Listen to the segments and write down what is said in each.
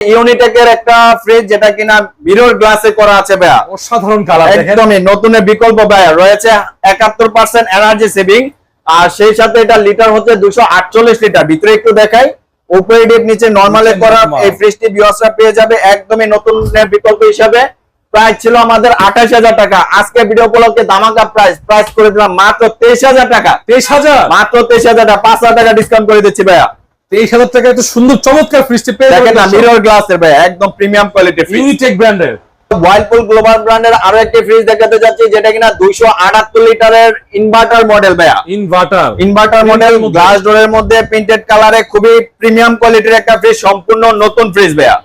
ইউনিটেকের একটা ফ্রিজ যেটা কিনা মিরর গ্লাসে করা আছে ভাইয়া, অসাধারণ কালার দেখেন, একদমই নতুনের বিকল্প ভাইয়া। রয়েছে 71% এনার্জি সেভিং, আর সেই সাথে এটা লিটার হচ্ছে 248 লিটার। ভিতরে একটু দেখাই, উপরে ডিপ নিচে নরমালে করা এই ফ্রিজটি ভিউয়ার্সরা পেয়ে যাবে একদমই নতুনের বিকল্প হিসাবে। প্রাইস ছিল আমাদের 28,000 টাকা, আজকে ভিডিও উপলক্ষে ধামাকা প্রাইস করে দিলাম মাত্র 23,000 টাকা। 23,000 মাত্র 23,000 টাকা, 5,000 টাকা ডিসকাউন্ট করে দিচ্ছি ভাইয়া। 23,000 টাকা এত সুন্দর চমৎকার ফ্রিজটি পেয়ে দেখেন না, মিরর গ্লাসের ভাইয়া, একদম প্রিমিয়াম কোয়ালিটি ফ্রিজ। ইউনিটেক ব্র্যান্ডের ওয়াইলপুল গ্লোবাল ব্র্যান্ডের আরো একটি ফ্রিজ দেখাতে যাচ্ছি, যেটা কিনা 278 লিটারের ইনভার্টার মডেল ভাইয়া। ইনভার্টার মডেল, গ্লাস ডোরের মধ্যে প্রিন্টেড কালারে, খুবই প্রিমিয়াম কোয়ালিটির একটা ফ্রিজ, সম্পূর্ণ নতুন ফ্রিজ ভাইয়া।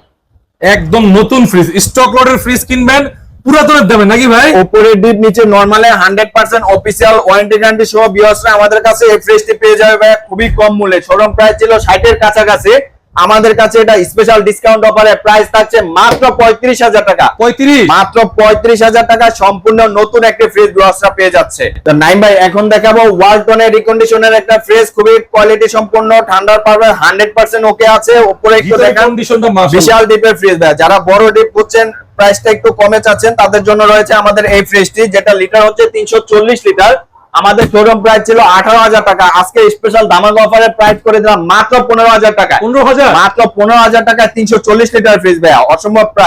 একদম নতুন ফ্রিজ, স্টক লটের ফ্রিজ কিনবেন পুরাতনের দামে নাকি ভাই? উপরে ডিপ নিচে নরমালে 100% অফিসিয়াল ওয়ারেন্টি গ্যারান্টি সহ ভিউয়ার্সরা আমাদের কাছে এই ফ্রিজটি পেয়ে যাবে ভাইয়া খুবই কম মূল্যে। শোরুম প্রাইস ছিল 60 এর কাছাকাছি, আমাদের কাছে এটা স্পেশাল ডিসকাউন্ট অফারে প্রাইস থাকছে মাত্র 35,000 টাকা। 35 মাত্র 35,000 টাকা সম্পূর্ণ নতুন একটা ফ্রিজ ভিউয়ার্সরা পেয়ে যাচ্ছে। তো নাইম ভাই, এখন দেখাবো ওয়ালটনের রিকন্ডিশনের একটা ফ্রিজ, খুবই কোয়ালিটি সম্পূর্ণ, ঠান্ডার পারবে 100% ওকে আছে। উপরে একটু দেখেন, বিশাল ডিপের ফ্রিজ ভাই। যারা বড় ডিপ খুঁজছেন, প্রাইসটা একটু কমে চাচ্ছেন, তাদের জন্য রয়েছে আমাদের এই ফ্রিজটি, যেটা লিটার হচ্ছে 340 লিটার। আমাদের শোরুম প্রাইস ছিল 18,000 টাকা, আজকে স্পেশাল ধামাকা অফারে প্রাইস করে দিলাম মাত্র 15,000 টাকা। 15,000 মাত্র 15,000 টাকা 340 লিটার ফ্রিজ ভাইয়া, অসম্ভব প্রাইস।